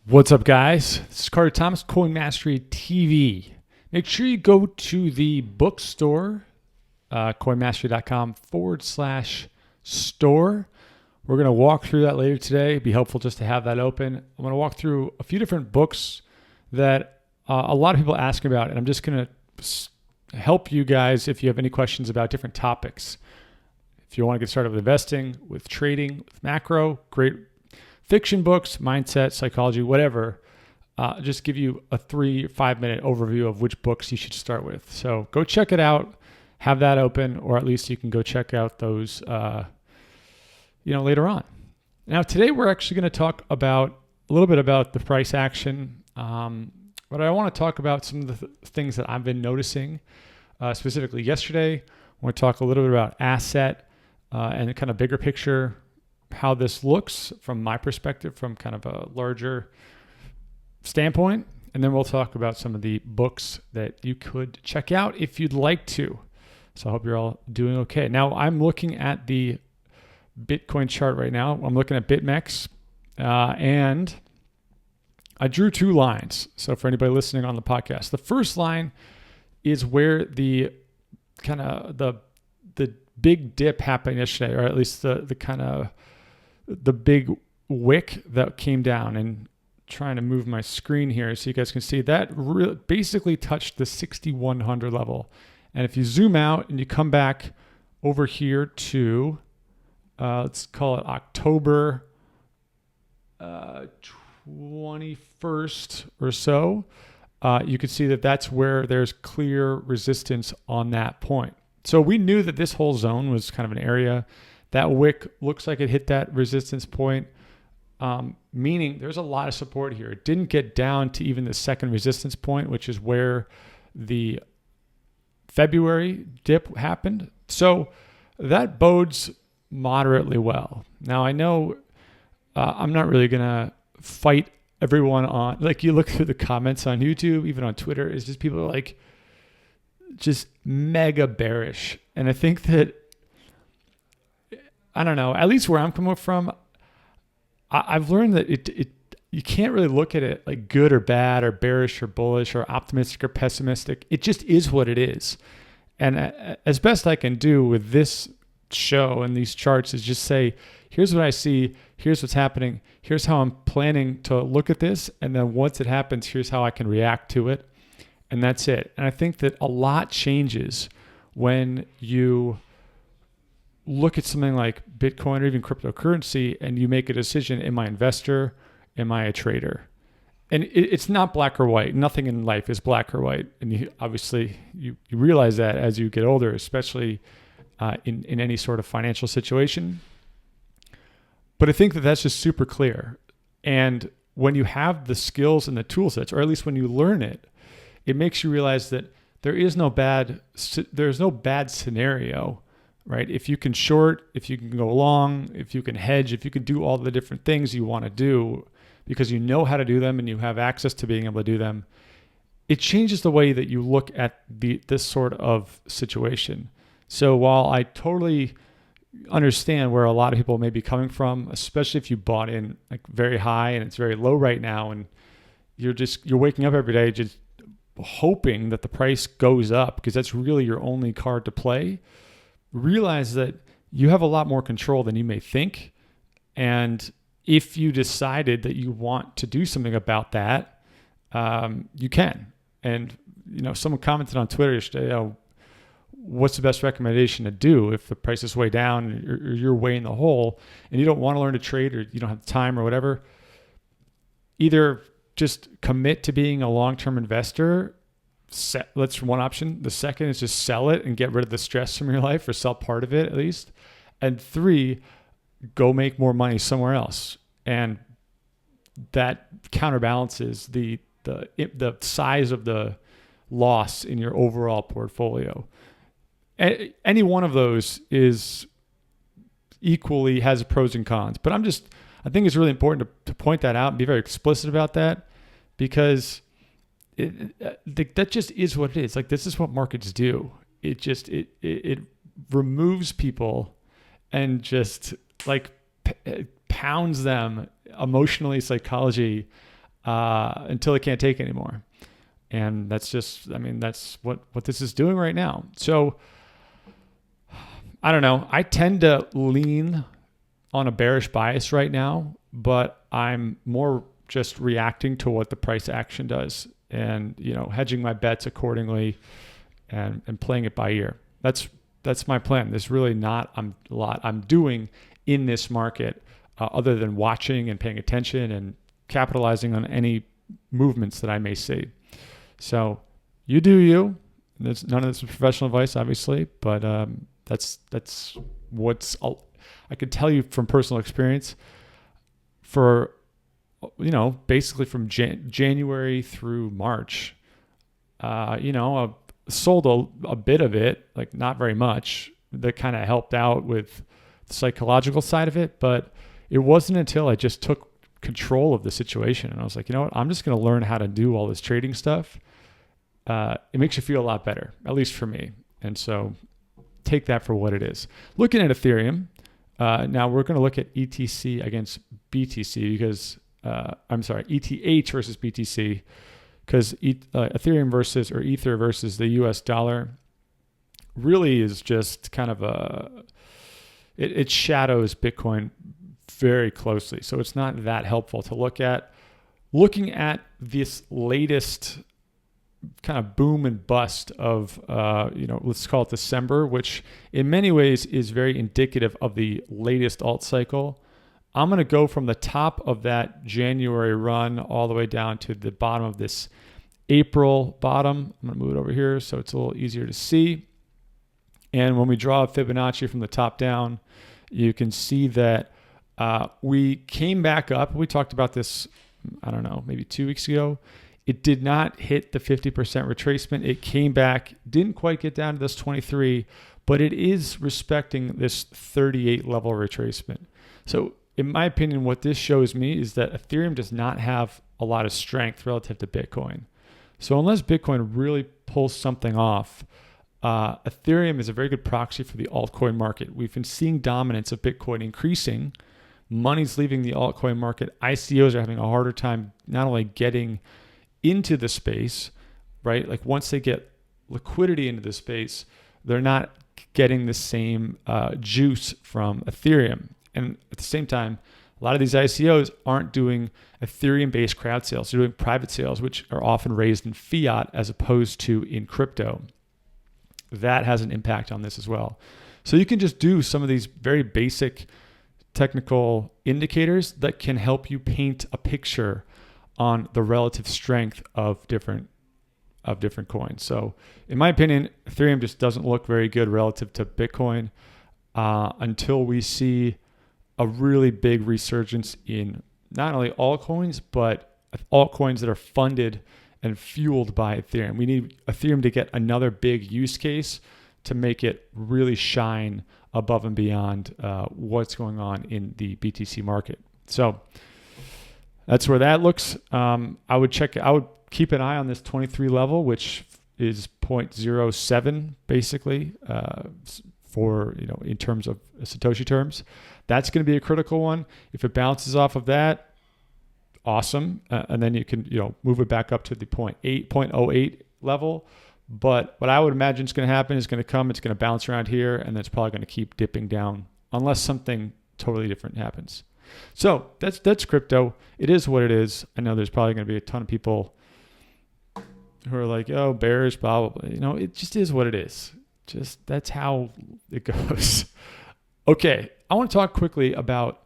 What's up, guys? This is Carter Thomas, Coin Mastery TV. Make sure you go to the bookstore, coinmastery.com/store. We're going to walk through that later today. It'd be helpful just to have that open. I'm going to walk through a few different books that a lot of people ask about, and I'm just going to help you guys if you have any questions about different topics. If you want to get started with investing, with trading, with macro, great fiction books, mindset, psychology, whatever, just give you a 3-5 minute overview of which books you should start with. So go check it out, have that open, or at least you can go check out those, later on. Now, today we're actually going to talk about a little bit about the price action, but I want to talk about some of the things that I've been noticing, specifically yesterday. I want to talk a little bit about asset and the kind of bigger picture, how this looks from my perspective, from kind of a larger standpoint. And then we'll talk about some of the books that you could check out if you'd like to. So I hope you're all doing okay. Now, I'm looking at the Bitcoin chart right now. I'm looking at BitMEX, and I drew two lines. So for anybody listening on the podcast, the first line is where the kind of the big dip happened yesterday, or at least the kind of the big wick that came down, and trying to move my screen here so you guys can see that basically touched the 6,100 level. And if you zoom out and you come back over here to, let's call it October 21st or so, you can see that that's where there's clear resistance on that point. So we knew that this whole zone was kind of an area. That wick looks like it hit that resistance point, meaning there's a lot of support here. It didn't get down to even the second resistance point, which is where the February dip happened. So that bodes moderately well. Now, I know I'm not really going to fight everyone on, like, you look through the comments on YouTube, even on Twitter, it's just people are like just mega bearish. And I think that, I don't know, at least where I'm coming from, I've learned that you can't really look at it like good or bad or bearish or bullish or optimistic or pessimistic. It just is what it is. And as best I can do with this show and these charts is just say, here's what I see, here's what's happening, here's how I'm planning to look at this, and then once it happens, here's how I can react to it. And that's it. And I think that a lot changes when you look at something like Bitcoin or even cryptocurrency and you make a decision, am I an investor? Am I a trader? And it's not black or white. Nothing in life is black or white. And you realize that as you get older, especially in any sort of financial situation. But I think that that's just super clear. And when you have the skills and the tool sets, or at least when you learn it, it makes you realize that there's no bad scenario, right? If you can short, if you can go long, if you can hedge, if you can do all the different things you want to do because you know how to do them and you have access to being able to do them, it changes the way that you look at this sort of situation. So while I totally understand where a lot of people may be coming from, especially if you bought in like very high and it's very low right now, and you're waking up every day just hoping that the price goes up because that's really your only card to play, realize that you have a lot more control than you may think. And if you decided that you want to do something about that, you can. And, someone commented on Twitter yesterday, what's the best recommendation to do if the price is way down or you're way in the hole and you don't want to learn to trade or you don't have the time or whatever? Either just commit to being a long-term investor. That's one option. The second is just sell it and get rid of the stress from your life, or sell part of it at least. And 3, go make more money somewhere else. And that counterbalances the size of the loss in your overall portfolio. Any one of those is equally has pros and cons. But I think it's really important to point that out and be very explicit about that, because that just is what it is. Like, this is what markets do. It removes people and just like pounds them emotionally, psychology until it can't take anymore. And that's just, I mean, that's what this is doing right now. So I don't know. I tend to lean on a bearish bias right now, but I'm more just reacting to what the price action does and, hedging my bets accordingly and playing it by ear. That's my plan. There's really not a lot I'm doing in this market other than watching and paying attention and capitalizing on any movements that I may see. So you do you. None of this is professional advice, obviously, but that's what's I could tell you from personal experience. For basically from January through March, I've sold a bit of it, like not very much. That kind of helped out with the psychological side of it, but it wasn't until I just took control of the situation and I was like, you know what, I'm just going to learn how to do all this trading stuff. It makes you feel a lot better, at least for me. And so take that for what it is. Looking at Ethereum, now we're going to look at ETC against BTC because, ETH versus BTC, because Ethereum versus or Ether versus the US dollar really is just kind of it shadows Bitcoin very closely. So it's not that helpful to look at. Looking at this latest kind of boom and bust of, let's call it December, which in many ways is very indicative of the latest alt cycle. I'm going to go from the top of that January run all the way down to the bottom of this April bottom. I'm going to move it over here so it's a little easier to see. And when we draw a Fibonacci from the top down, you can see that we came back up. We talked about this, I don't know, maybe 2 weeks ago. It did not hit the 50% retracement. It came back, didn't quite get down to this 23, but it is respecting this 38 level retracement. So in my opinion, what this shows me is that Ethereum does not have a lot of strength relative to Bitcoin. So unless Bitcoin really pulls something off, Ethereum is a very good proxy for the altcoin market. We've been seeing dominance of Bitcoin increasing. Money's leaving the altcoin market. ICOs are having a harder time not only getting into the space, right? Like once they get liquidity into the space, they're not getting the same juice from Ethereum. And at the same time, a lot of these ICOs aren't doing Ethereum-based crowd sales. They're doing private sales, which are often raised in fiat as opposed to in crypto. That has an impact on this as well. So you can just do some of these very basic technical indicators that can help you paint a picture on the relative strength of different coins. So in my opinion, Ethereum just doesn't look very good relative to Bitcoin until we see a really big resurgence in not only altcoins, but altcoins that are funded and fueled by Ethereum. We need Ethereum to get another big use case to make it really shine above and beyond what's going on in the BTC market. So that's where that looks. I would keep an eye on this 23 level, which is 0.07 basically for, in terms of Satoshi terms. That's going to be a critical one. If it bounces off of that, awesome. And then you can, move it back up to the 0.08 level. But what I would imagine is going to happen is it's going to bounce around here, and then it's probably going to keep dipping down unless something totally different happens. So that's crypto. It is what it is. I know there's probably going to be a ton of people who are like, oh, bearish, blah, blah, blah. It just is what it is. Just that's how it goes. Okay, I want to talk quickly about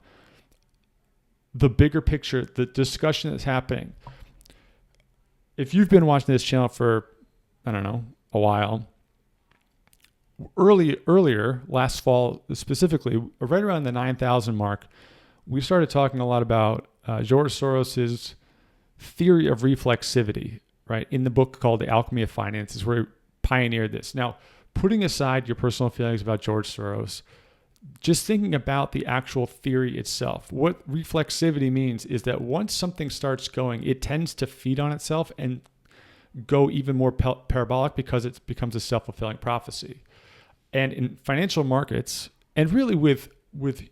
the bigger picture, the discussion that's happening. If you've been watching this channel for, I don't know, a while, earlier last fall, specifically, right around the 9,000 mark, we started talking a lot about George Soros's theory of reflexivity, right? In the book called The Alchemy of Finance is where he pioneered this. Now, putting aside your personal feelings about George Soros, just thinking about the actual theory itself, what reflexivity means is that once something starts going, it tends to feed on itself and go even more parabolic because it becomes a self-fulfilling prophecy. And in financial markets, and really with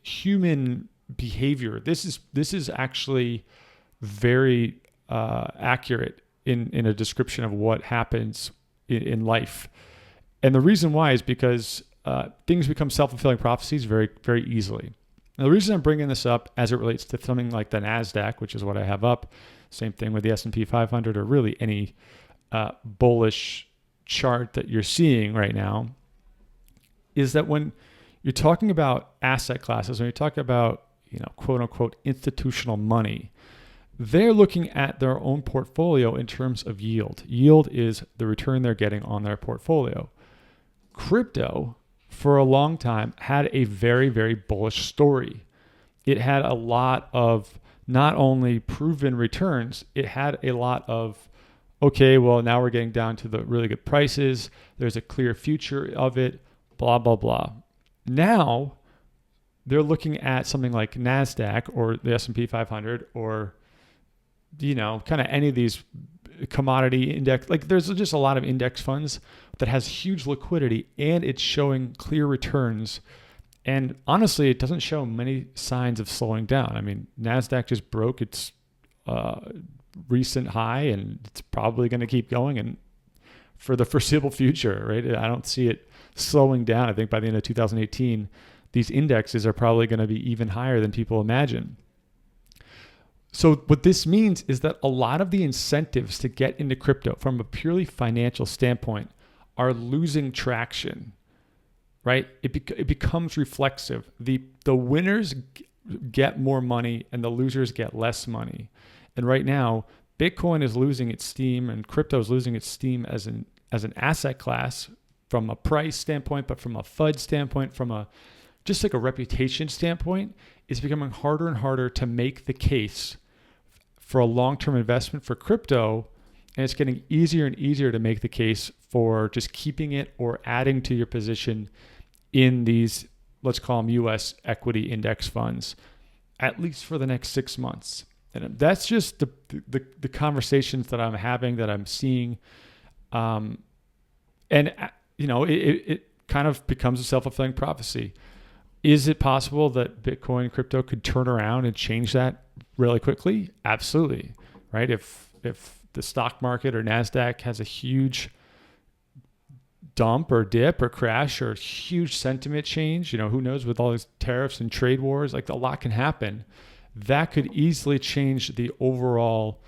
human behavior, this is actually very accurate in a description of what happens in life. And the reason why is because things become self-fulfilling prophecies very, very easily. Now, the reason I'm bringing this up as it relates to something like the NASDAQ, which is what I have up, same thing with the S&P 500 or really any bullish chart that you're seeing right now, is that when you're talking about asset classes, when you're talking about, quote unquote, institutional money, they're looking at their own portfolio in terms of yield. Yield is the return they're getting on their portfolio. Crypto, for a long time, had a very, very bullish story. It had a lot of not only proven returns, it had a lot of, okay, well, now we're getting down to the really good prices. There's a clear future of it, blah, blah, blah. Now, they're looking at something like NASDAQ or the S&P 500 or, kind of any of these commodity index. Like there's just a lot of index funds that has huge liquidity and it's showing clear returns. And honestly, it doesn't show many signs of slowing down. I mean, NASDAQ just broke its recent high and it's probably going to keep going and for the foreseeable future, right? I don't see it slowing down. I think by the end of 2018, these indexes are probably going to be even higher than people imagine. So what this means is that a lot of the incentives to get into crypto from a purely financial standpoint are losing traction, right? It becomes reflexive. The winners get more money and the losers get less money. And right now, Bitcoin is losing its steam and crypto is losing its steam as an asset class from a price standpoint, but from a FUD standpoint, from just like a reputation standpoint, it's becoming harder and harder to make the case for a long-term investment for crypto. And it's getting easier and easier to make the case for just keeping it or adding to your position in these, let's call them US equity index funds, at least for the next 6 months. And that's just the conversations that I'm having, that I'm seeing. It kind of becomes a self-fulfilling prophecy. Is it possible that Bitcoin and crypto could turn around and change that really quickly? Absolutely, right? If the stock market or NASDAQ has a huge dump or dip or crash or huge sentiment change, who knows, with all these tariffs and trade wars, like a lot can happen. That could easily change the overall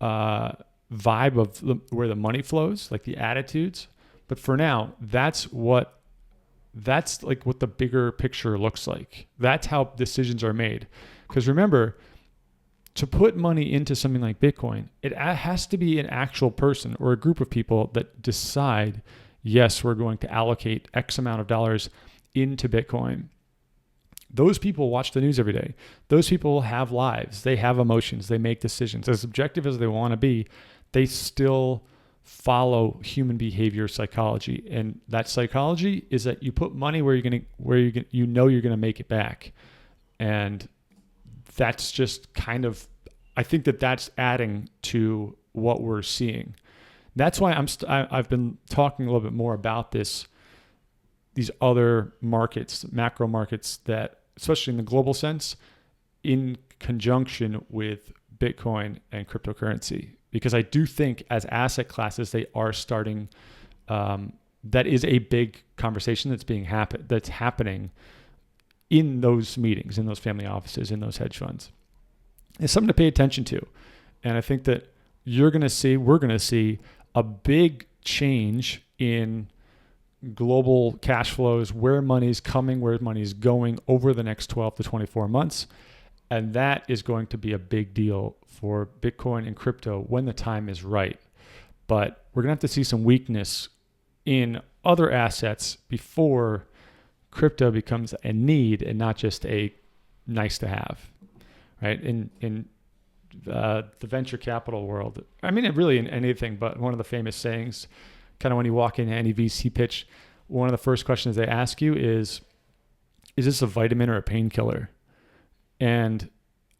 vibe of where the money flows, like the attitudes. But for now, that's like what the bigger picture looks like. That's how decisions are made. Because remember, to put money into something like Bitcoin, it has to be an actual person or a group of people that decide, yes, we're going to allocate X amount of dollars into Bitcoin. Those people watch the news every day. Those people have lives. They have emotions. They make decisions. As objective as they want to be, they still follow human behavior psychology. And that psychology is that you put money where you're going to make it back. And that's just kind of, I think that's adding to what we're seeing. That's why I've been talking a little bit more about these other markets, macro markets, that especially in the global sense, in conjunction with Bitcoin and cryptocurrency. Because I do think as asset classes, they are starting, that is a big conversation that's happening in those meetings, in those family offices, in those hedge funds. It's something to pay attention to. And I think that we're going to see a big change in global cash flows, where money's coming, where money's going over the next 12 to 24 months. And that is going to be a big deal for Bitcoin and crypto when the time is right. But we're going to have to see some weakness in other assets before crypto becomes a need and not just a nice to have, right? In the venture capital world, I mean, really in anything, but one of the famous sayings, kind of when you walk into any VC pitch, one of the first questions they ask you is this a vitamin or a painkiller? And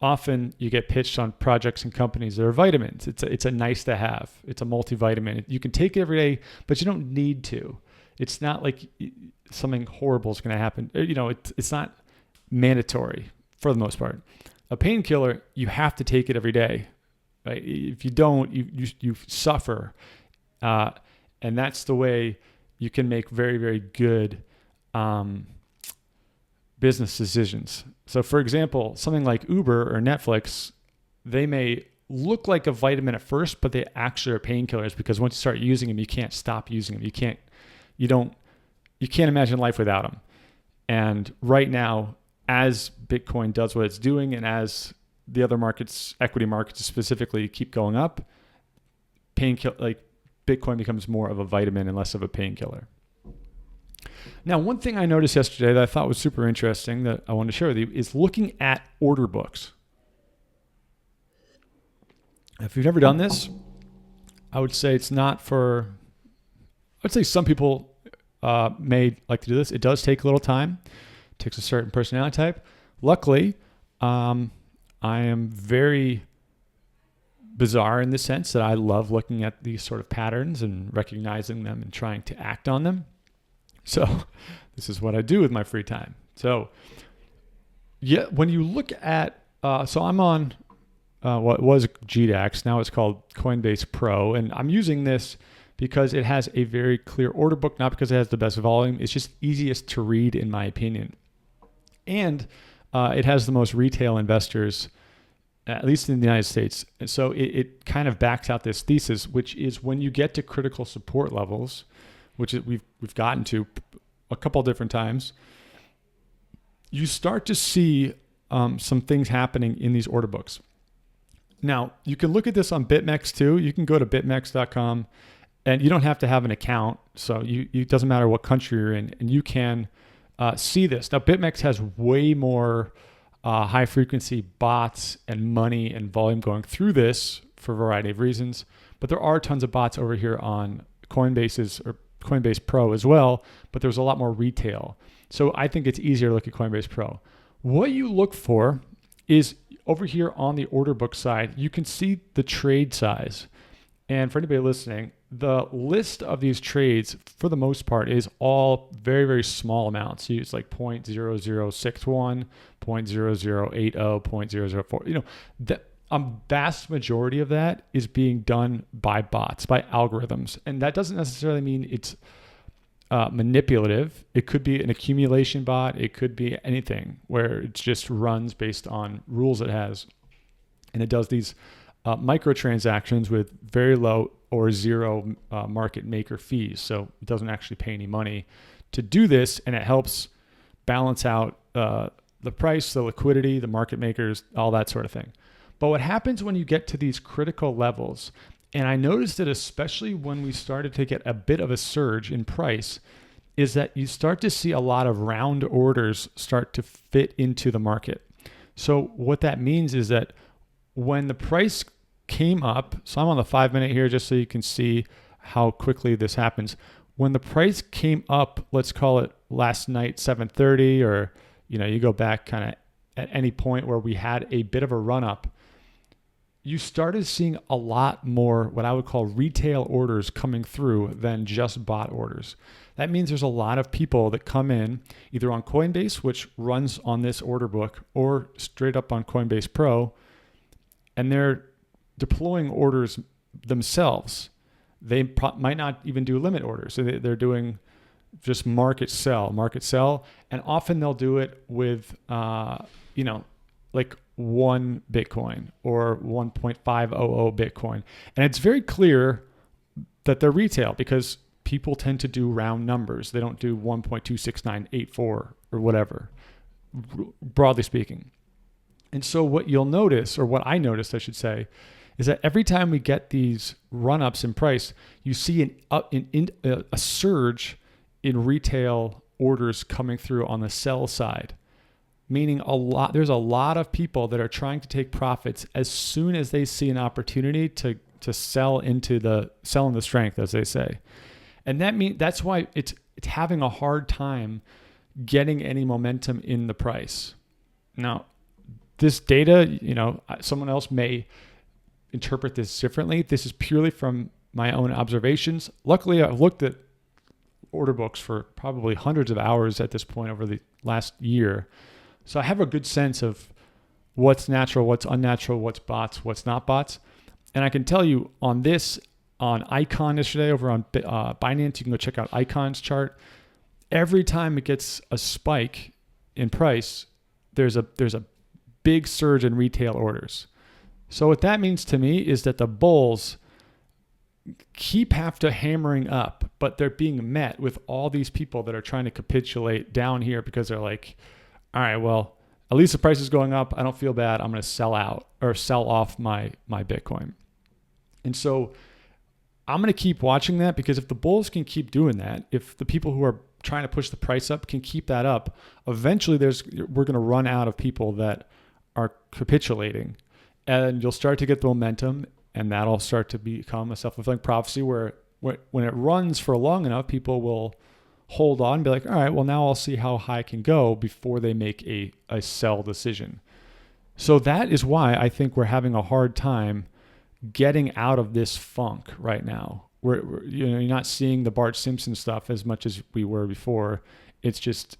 often you get pitched on projects and companies that are vitamins. It's a nice to have. It's a multivitamin. You can take it every day, but you don't need to. It's not like something horrible is going to happen. It's not mandatory for the most part. A painkiller, you have to take it every day. right? If you don't, you suffer. And that's the way you can make very, very good business decisions. So for example, something like Uber or Netflix, they may look like a vitamin at first, but they actually are painkillers, because once you start using them, you can't stop using them. You can't imagine life without them. And right now, as Bitcoin does what it's doing, and as the other markets, equity markets specifically, keep going up, Bitcoin becomes more of a vitamin and less of a painkiller. Now, one thing I noticed yesterday that I thought was super interesting that I wanted to share with you is looking at order books. If you've never done this, I would say it's not for, I would say some people may like to do this. It does take a little time. It takes a certain personality type. Luckily, I am very bizarre in the sense that I love looking at these sort of patterns and recognizing them and trying to act on them. So this is what I do with my free time. So yeah, when you look at, so I'm on what was GDAX, now it's called Coinbase Pro, and I'm using this because it has a very clear order book, not because it has the best volume. It's just easiest to read, in my opinion. And it has the most retail investors, at least in the United States. And so it kind of backs out this thesis, which is when you get to critical support levels, which we've gotten to a couple different times, you start to see some things happening in these order books. Now, you can look at this on BitMEX too. You can go to bitmex.com, and you don't have to have an account. So it doesn't matter what country you're in, and you can see this. Now, BitMEX has way more high frequency bots and money and volume going through this for a variety of reasons, but there are tons of bots over here on Coinbase Pro as well, but there's a lot more retail. So I think it's easier to look at Coinbase Pro. What you look for is over here on the order book side, you can see the trade size. And for anybody listening, the list of these trades, for the most part, is all very, very small amounts. So it's like 0.0061, 0.0080, 0.004. A vast majority of that is being done by bots, by algorithms. And that doesn't necessarily mean it's manipulative. It could be an accumulation bot. It could be anything where it just runs based on rules it has. And it does these microtransactions with very low or zero market maker fees. So it doesn't actually pay any money to do this. And it helps balance out the price, the liquidity, the market makers, all that sort of thing. But what happens when you get to these critical levels, and I noticed it especially when we started to get a bit of a surge in price, is that you start to see a lot of round orders start to fit into the market. So what that means is that when the price came up, so I'm on the 5 minute here just so you can see how quickly this happens. When the price came up, let's call it last night, 7:30, or you go back kind of at any point where we had a bit of a run up, you started seeing a lot more what I would call retail orders coming through than just bot orders. That means there's a lot of people that come in either on Coinbase, which runs on this order book, or straight up on Coinbase Pro, and they're deploying orders themselves. They might not even do limit orders. So they're doing just market sell, and often they'll do it with, like 1 Bitcoin or 1.500 Bitcoin. And it's very clear that they're retail because people tend to do round numbers. They don't do 1.26984 or whatever, broadly speaking. And so what you'll notice, or what I noticed, I should say, is that every time we get these run-ups in price, you see a surge in retail orders coming through on the sell side. Meaning there's a lot of people that are trying to take profits as soon as they see an opportunity to sell in the strength, as they say. And that's why it's having a hard time getting any momentum in the price. Now, this data, someone else may interpret this differently. This is purely from my own observations. Luckily, I've looked at order books for probably hundreds of hours at this point over the last year. So I have a good sense of what's natural, what's unnatural, what's bots, what's not bots. And I can tell you on Icon yesterday over on Binance, you can go check out Icon's chart. Every time it gets a spike in price, there's a big surge in retail orders. So what that means to me is that the bulls have to hammering up, but they're being met with all these people that are trying to capitulate down here because they're like, all right, well, at least the price is going up. I don't feel bad. I'm going to sell out or sell off my Bitcoin. And so I'm going to keep watching that, because if the bulls can keep doing that, if the people who are trying to push the price up can keep that up, eventually we're going to run out of people that are capitulating, and you'll start to get the momentum, and that'll start to become a self-fulfilling prophecy where when it runs for long enough, people will hold on and be like, all right, well, now I'll see how high it can go before they make a sell decision. So that is why I think we're having a hard time getting out of this funk right now. You're not seeing the Bart Simpson stuff as much as we were before. It's just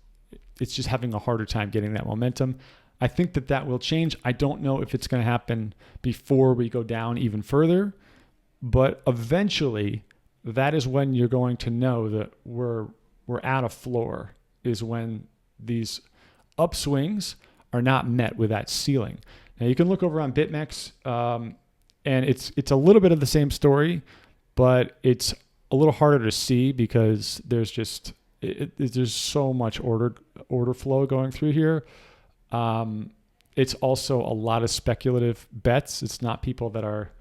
having a harder time getting that momentum. I think that will change. I don't know if it's going to happen before we go down even further, but eventually that is when you're going to know that we're at a floor, is when these upswings are not met with that ceiling. Now you can look over on BitMEX, and it's a little bit of the same story, but it's a little harder to see because there's just there's so much order flow going through here. It's also a lot of speculative bets. It's not people that are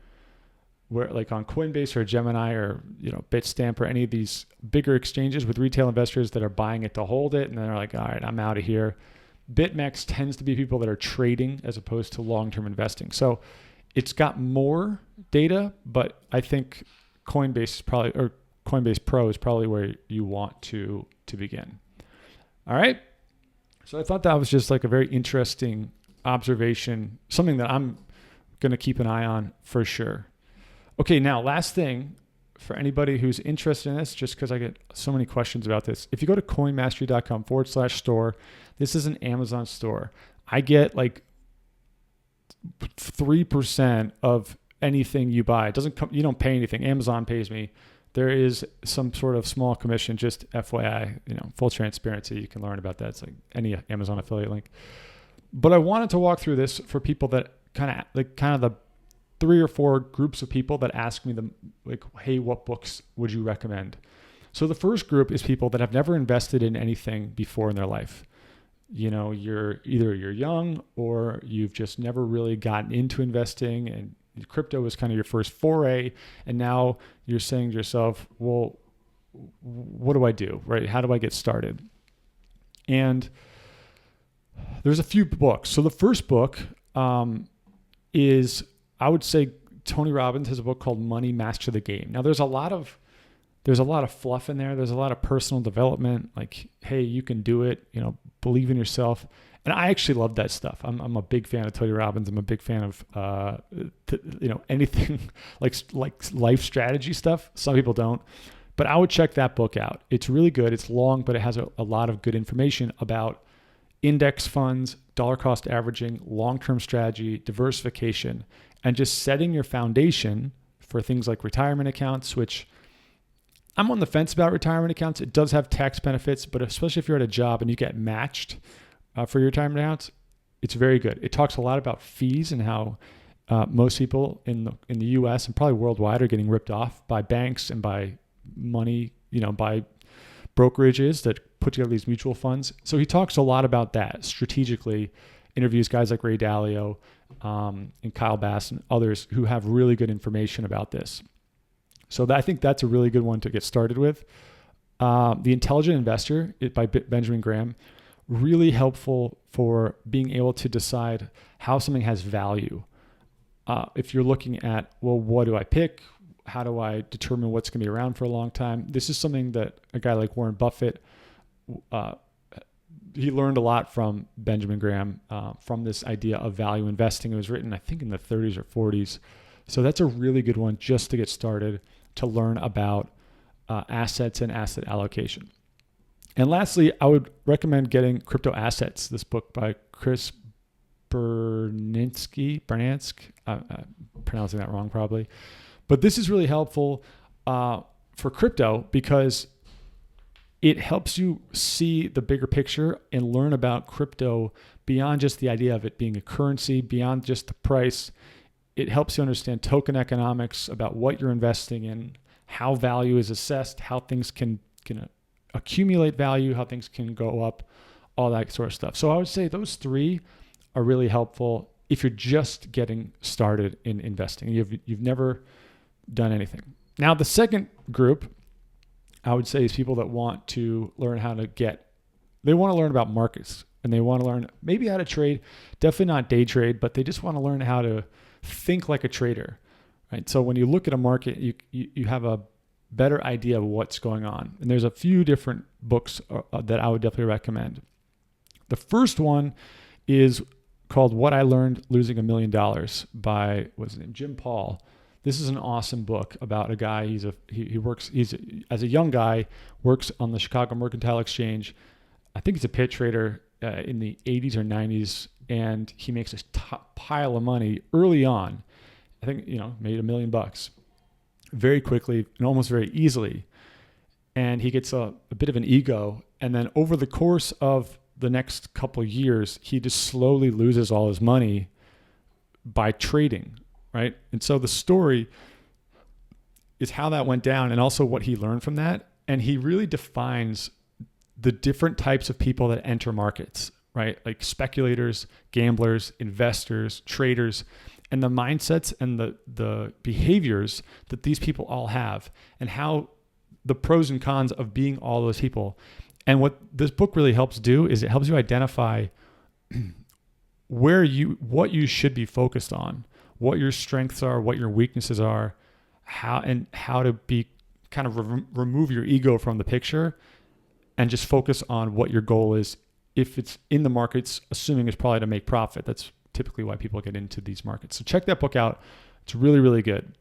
like on Coinbase or Gemini or Bitstamp or any of these bigger exchanges with retail investors that are buying it to hold it, and they're like, all right, I'm out of here. BitMEX tends to be people that are trading as opposed to long-term investing. So it's got more data, but I think Coinbase Pro is probably where you want to begin. All right. So I thought that was just like a very interesting observation, something that I'm going to keep an eye on for sure. Okay, now last thing for anybody who's interested in this, just because I get so many questions about this. If you go to coinmastery.com/store, this is an Amazon store. I get like 3% of anything you buy. It doesn't come, you don't pay anything. Amazon pays me. There is some sort of small commission, just FYI, full transparency. You can learn about that. It's like any Amazon affiliate link. But I wanted to walk through this for people that kind of the 3 or 4 groups of people that ask me hey, what books would you recommend? So the first group is people that have never invested in anything before in their life. You're young or you've just never really gotten into investing, and crypto was kind of your first foray. And now you're saying to yourself, well, what do I do, right? How do I get started? And there's a few books. So the first book is, I would say, Tony Robbins has a book called Money Master the Game. Now there's a lot of fluff in there. There's a lot of personal development, like, hey, you can do it, believe in yourself. And I actually love that stuff. I'm a big fan of Tony Robbins. I'm a big fan of, anything like life strategy stuff. Some people don't, but I would check that book out. It's really good. It's long, but it has a lot of good information about index funds, dollar cost averaging, long-term strategy, diversification, and just setting your foundation for things like retirement accounts, which I'm on the fence about retirement accounts. It does have tax benefits, but especially if you're at a job and you get matched for your retirement accounts, it's very good. It talks a lot about fees and how most people in the U.S. and probably worldwide are getting ripped off by banks and by money, by brokerages that put together these mutual funds. So he talks a lot about that strategically, interviews guys like Ray Dalio and Kyle Bass and others who have really good information about this. So I think that's a really good one to get started with. The Intelligent Investor by Benjamin Graham, really helpful for being able to decide how something has value. If you're looking at, well, what do I pick? How do I determine what's going to be around for a long time? This is something that a guy like Warren Buffett, he learned a lot from Benjamin Graham, from this idea of value investing. It was written, I think, in the 30s or 40s. So that's a really good one just to get started, to learn about assets and asset allocation. And lastly, I would recommend getting Crypto Assets, this book by Chris Bernanske. I'm pronouncing that wrong probably. But this is really helpful for crypto because it helps you see the bigger picture and learn about crypto beyond just the idea of it being a currency, beyond just the price. It helps you understand token economics, about what you're investing in, how value is assessed, how things can accumulate value, how things can go up, all that sort of stuff. So I would say those three are really helpful if you're just getting started in investing. You've never done anything. Now, the second group, I would say, is people that want to learn they want to learn about markets, and they want to learn maybe how to trade, definitely not day trade, but they just want to learn how to think like a trader, right? So when you look at a market, you have a better idea of what's going on. And there's a few different books that I would definitely recommend. The first one is called What I Learned Losing $1 Million by, what's his name, Jim Paul. This is an awesome book about a guy. He's as a young guy, works on the Chicago Mercantile Exchange. I think he's a pit trader in the 80s or 90s, and he makes a pile of money early on. I think, made $1 million very quickly and almost very easily. And he gets a bit of an ego. And then over the course of the next couple of years, he just slowly loses all his money by trading, right? And so the story is how that went down and also what he learned from that. And he really defines the different types of people that enter markets, right? Like speculators, gamblers, investors, traders, and the mindsets and the behaviors that these people all have, and how the pros and cons of being all those people. And what this book really helps do is it helps you identify what you should be focused on, what your strengths are, what your weaknesses are, how to be kind of remove your ego from the picture and just focus on what your goal is. If it's in the markets, assuming it's probably to make profit. That's typically why people get into these markets. So check that book out. It's really, really good.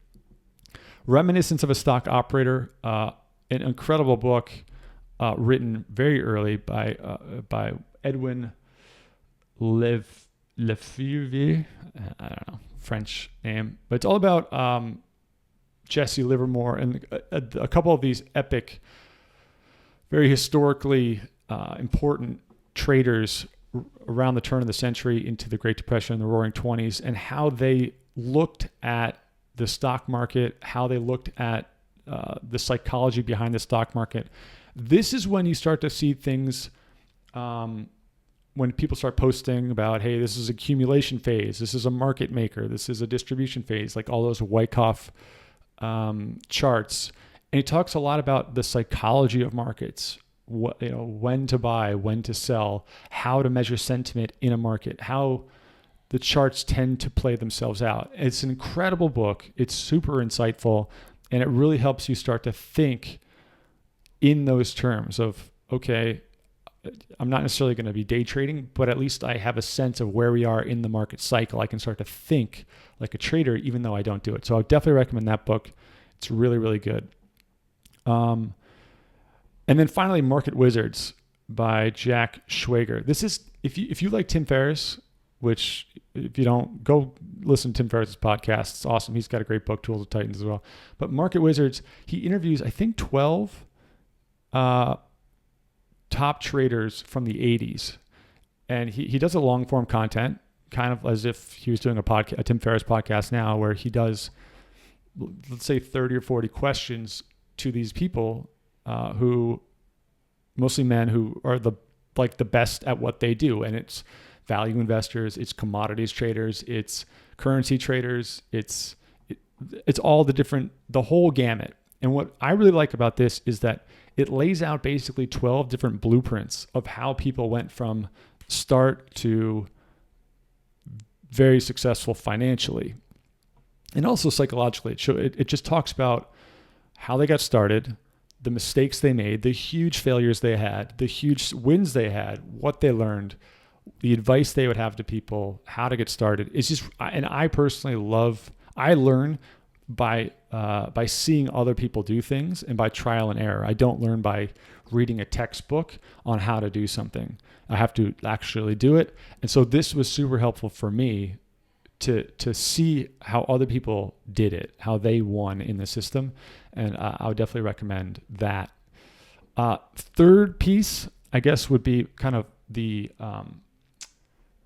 Reminiscence of a Stock Operator, an incredible book written very early by Edwin Lefebvre. I don't know, French name, but it's all about Jesse Livermore and a couple of these epic, very historically important traders around the turn of the century into the Great Depression and the Roaring 20s, and how they looked at the stock market, how they looked at the psychology behind the stock market. This is when you start to see things, when people start posting about, hey, this is accumulation phase, this is a market maker, this is a distribution phase, like all those Wyckoff charts. And he talks a lot about the psychology of markets, when to buy, when to sell, how to measure sentiment in a market, how the charts tend to play themselves out. It's an incredible book. It's super insightful, and it really helps you start to think in those terms of, okay, I'm not necessarily going to be day trading, but at least I have a sense of where we are in the market cycle. I can start to think like a trader, even though I don't do it. So I would definitely recommend that book. It's really, really good. And then finally, Market Wizards by Jack Schwager. This is, if you like Tim Ferriss, which if you don't, go listen to Tim Ferriss's podcast. It's awesome. He's got a great book, Tools of Titans, as well. But Market Wizards, he interviews, I think, 12 top traders from the 80s. And he does a long form content, kind of as if he was doing a Tim Ferriss podcast now, where he does, let's say, 30 or 40 questions to these people who, mostly men, who are the best at what they do. And it's value investors, it's commodities traders, it's currency traders, it's all the whole gamut. And what I really like about this is that it lays out basically 12 different blueprints of how people went from start to very successful financially and also psychologically. It just talks about how they got started, the mistakes they made, the huge failures they had, the huge wins they had, what they learned, the advice they would have to people, how to get started. It's just, and I personally I learn by seeing other people do things and by trial and error. I don't learn by reading a textbook on how to do something. I have to actually do it. And so this was super helpful for me to see how other people did it, how they won in the system. And I would definitely recommend that. Third piece, I guess, would be kind of the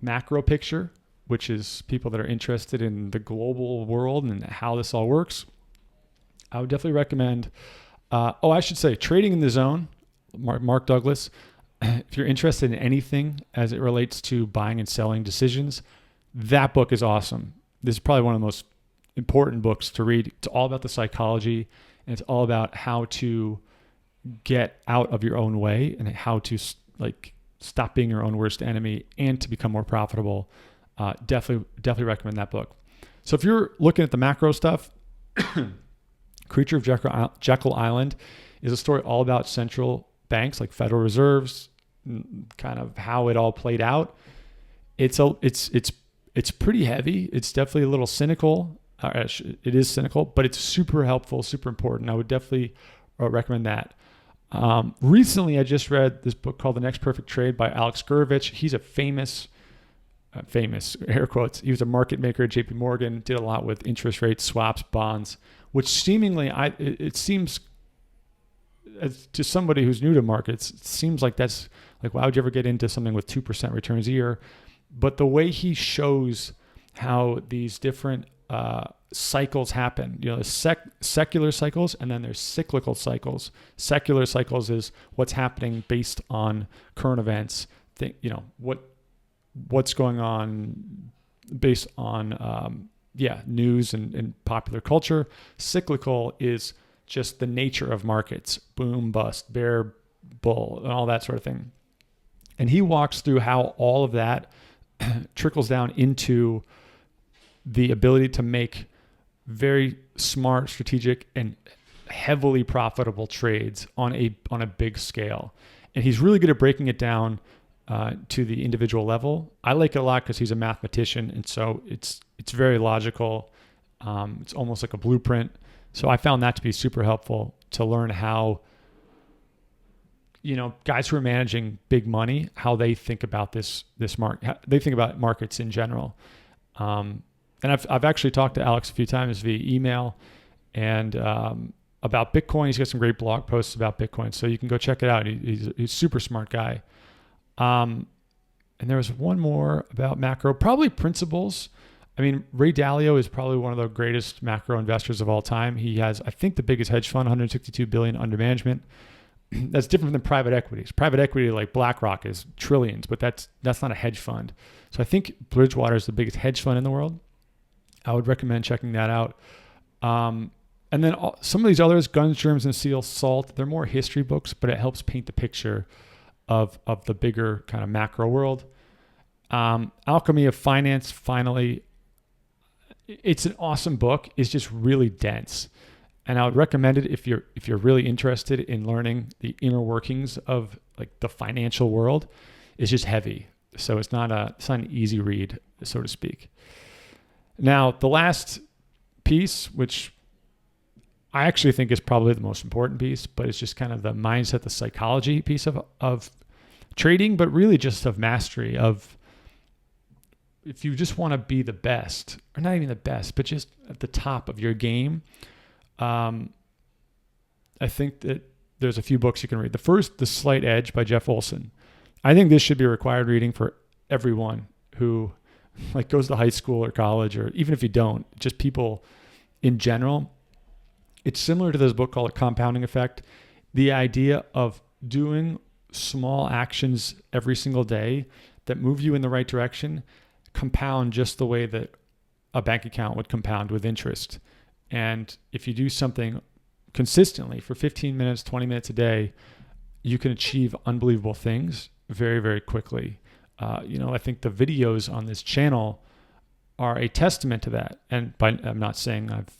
macro picture, which is people that are interested in the global world and how this all works. I would definitely recommend, I should say Trading in the Zone, Mark Douglas. If you're interested in anything as it relates to buying and selling decisions, that book is awesome. This is probably one of the most important books to read. It's all about the psychology, and it's all about how to get out of your own way and how to stop being your own worst enemy and to become more profitable. Definitely recommend that book. So if you're looking at the macro stuff, Creature of Jekyll Island is a story all about central banks like Federal Reserves, kind of how it all played out. It's pretty heavy. It's definitely a little cynical. It is cynical, but it's super helpful, super important. I would definitely recommend that. Recently, I just read this book called The Next Perfect Trade by Alex Gurevich. He's a famous air quotes. He was a market maker at JP Morgan, did a lot with interest rates, swaps, bonds, which seemingly, it seems to somebody who's new to markets, it seems like that's like, why would you ever get into something with 2% returns a year? But the way he shows how these different cycles happen, there's secular cycles and then there's cyclical cycles. Secular cycles is what's happening based on current events, what's going on based on news and popular culture. Cyclical is just the nature of markets, boom, bust, bear, bull, and all that sort of thing. And he walks through how all of that trickles down into the ability to make very smart, strategic, and heavily profitable trades on a big scale. And he's really good at breaking it down to the individual level. I like it a lot because he's a mathematician, and so it's very logical. It's almost like a blueprint. So I found that to be super helpful to learn how, guys who are managing big money, how they think about this market. They think about markets in general. And I've actually talked to Alex a few times via email and about Bitcoin. He's got some great blog posts about Bitcoin, so you can go check it out. He's a super smart guy. And there was one more about macro, probably principles. I mean, Ray Dalio is probably one of the greatest macro investors of all time. He has, I think, the biggest hedge fund, 162 billion under management. That's different than private equities. Private equity like BlackRock is trillions, but that's not a hedge fund. So I think Bridgewater is the biggest hedge fund in the world. I would recommend checking that out. And then some of these others, Guns, Germs, and Steel, Salt, they're more history books, but it helps paint the picture of the bigger kind of macro world. Alchemy of Finance, finally, it's an awesome book. It's just really dense. And I would recommend it if you're really interested in learning the inner workings of like the financial world. It's just heavy. So it's not an easy read, so to speak. Now, the last piece, which I actually think is probably the most important piece, but it's just kind of the mindset, the psychology piece of trading, but really just of mastery of, if you just want to be the best, or not even the best, but just at the top of your game, I think that there's a few books you can read. The first, The Slight Edge by Jeff Olson. I think this should be required reading for everyone who like goes to high school or college, or even if you don't, just people in general. It's similar to this book called A Compounding Effect. The idea of doing small actions every single day that move you in the right direction compound just the way that a bank account would compound with interest. And if you do something consistently for 15 minutes, 20 minutes a day, you can achieve unbelievable things very, very quickly. I think the videos on this channel are a testament to that. And I'm not saying I've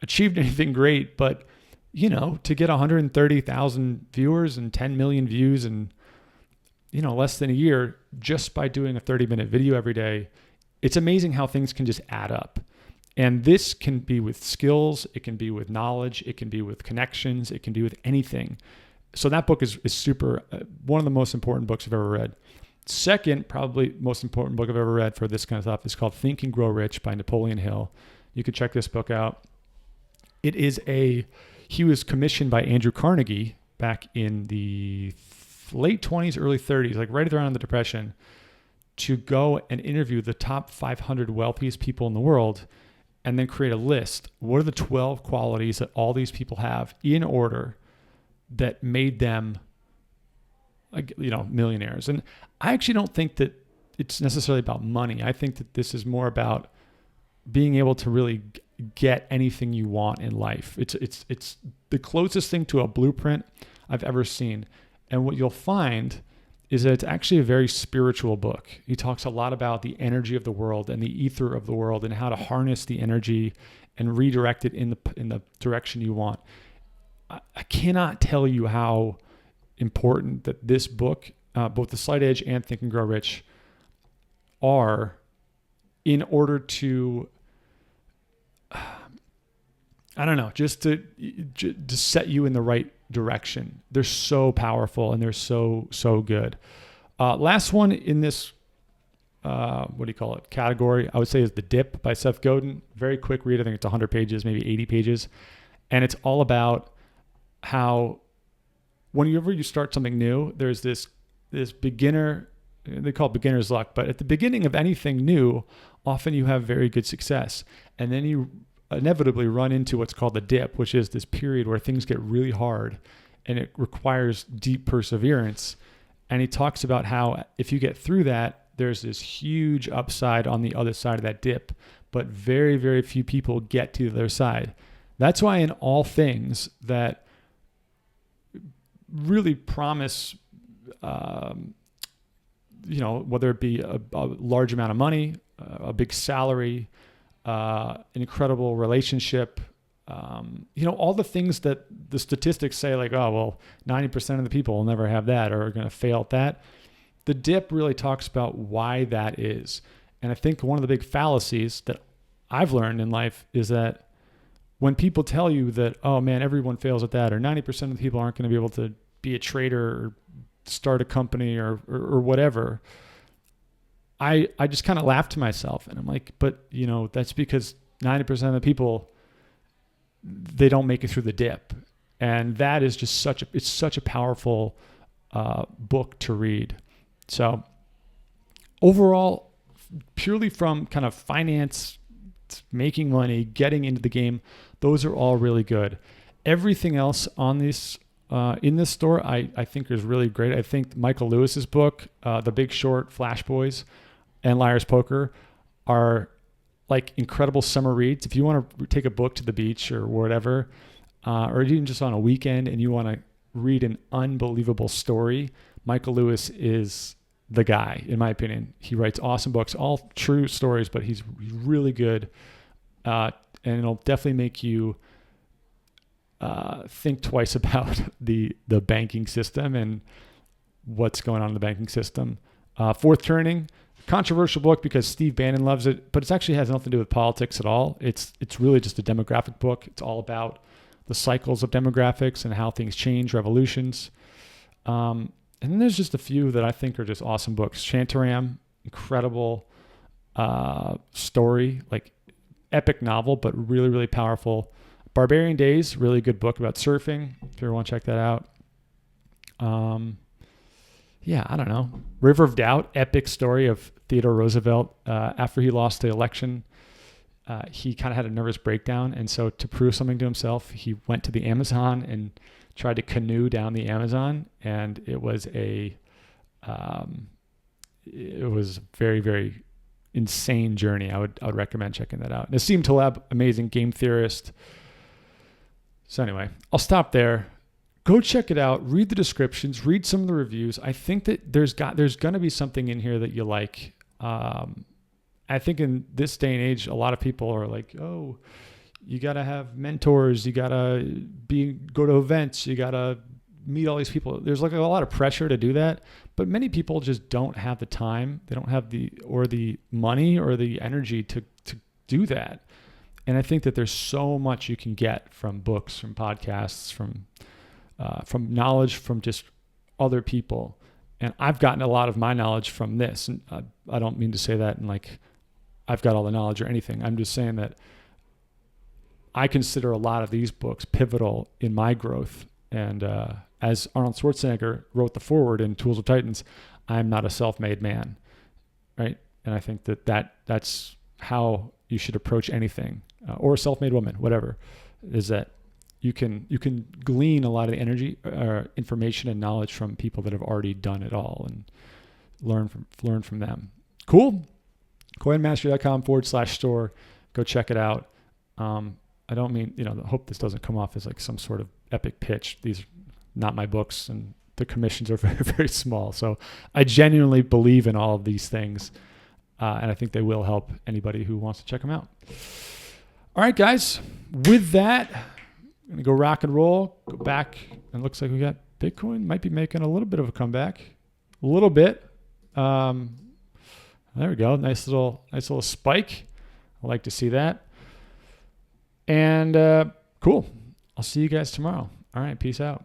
achieved anything great, but to get 130,000 viewers and 10 million views in less than a year just by doing a 30-minute video every day, it's amazing how things can just add up. And this can be with skills, it can be with knowledge, it can be with connections, it can be with anything. So that book is super, one of the most important books I've ever read. Second, probably most important book I've ever read for this kind of stuff is called Think and Grow Rich by Napoleon Hill. You can check this book out. He was commissioned by Andrew Carnegie back in the late 20s, early 30s, like right around the Depression, to go and interview the top 500 wealthiest people in the world and then create a list. What are the 12 qualities that all these people have in order that made them, like, millionaires? And I actually don't think that it's necessarily about money. I think that this is more about being able to really get anything you want in life. It's the closest thing to a blueprint I've ever seen. And what you'll find is that it's actually a very spiritual book. He talks a lot about the energy of the world and the ether of the world and how to harness the energy and redirect it in the direction you want. I cannot tell you how important that this book, both The Slight Edge and Think and Grow Rich, are in order to, just to set you in the right direction. They're so powerful and they're so good. Last one in this, category, I would say, is The Dip by Seth Godin. Very quick read. I think it's 100 pages, maybe 80 pages. And it's all about how whenever you start something new, there's this beginner, they call it beginner's luck, but at the beginning of anything new, often you have very good success. And then you inevitably run into what's called the dip, which is this period where things get really hard and it requires deep perseverance. And he talks about how if you get through that, there's this huge upside on the other side of that dip, but very, very few people get to the other side. That's why in all things that really promise, whether it be a large amount of money, a big salary, an incredible relationship, all the things that the statistics say, like, 90% of the people will never have that or are going to fail at that. The dip really talks about why that is. And I think one of the big fallacies that I've learned in life is that when people tell you that, oh man, everyone fails at that, or 90% of the people aren't going to be able to be a trader or start a company or whatever, I just kind of laugh to myself and I'm like, but that's because 90% of the people, they don't make it through the dip. And that is just such a powerful book to read. So overall, purely from kind of finance, making money, getting into the game, those are all really good. Everything else on this in this store, I think is really great. I think Michael Lewis's book, The Big Short, Flash Boys, and Liar's Poker are like incredible summer reads. If you want to take a book to the beach or whatever, or even just on a weekend and you want to read an unbelievable story, Michael Lewis is the guy, in my opinion. He writes awesome books, all true stories, but he's really good. And it'll definitely make you think twice about the banking system and what's going on in the banking system. Fourth Turning, controversial book because Steve Bannon loves it, but it actually has nothing to do with politics at all. It's really just a demographic book. It's all about the cycles of demographics and how things change, revolutions. And then there's just a few that I think are just awesome books. Shantaram, incredible story, like epic novel, but really, really powerful. Barbarian Days, really good book about surfing, if you ever want to check that out. I don't know. River of Doubt, epic story of Theodore Roosevelt. After he lost the election, he kind of had a nervous breakdown. And so to prove something to himself, he went to the Amazon and tried to canoe down the Amazon. And it was a very, very insane journey. I would recommend checking that out. Nassim Taleb, amazing game theorist. So anyway, I'll stop there. Go check it out. Read the descriptions. Read some of the reviews. I think that there's going to be something in here that you like. I think in this day and age, a lot of people are like, oh, you got to have mentors. You got to go to events. You got to meet all these people. There's like a lot of pressure to do that. But many people just don't have the time. They don't have the money or the energy to do that. And I think that there's so much you can get from books, from podcasts, from knowledge from just other people. And I've gotten a lot of my knowledge from this. And I don't mean to say that in like I've got all the knowledge or anything. I'm just saying that I consider a lot of these books pivotal in my growth. And as Arnold Schwarzenegger wrote the foreword in Tools of Titans, I'm not a self-made man, right? And I think that's how you should approach anything, or a self-made woman, whatever, is that you can glean a lot of the energy, information and knowledge from people that have already done it all, and learn from them. Cool. Coinmastery.com/store. Go check it out. I don't mean, I hope this doesn't come off as like some sort of epic pitch. These are not my books, and the commissions are very, very small. So I genuinely believe in all of these things, and I think they will help anybody who wants to check them out. All right, guys. With that, I'm going to go rock and roll, go back, and it looks like we got Bitcoin might be making a little bit of a comeback. A little bit. There we go. Nice little spike. I like to see that. And cool. I'll see you guys tomorrow. All right. Peace out.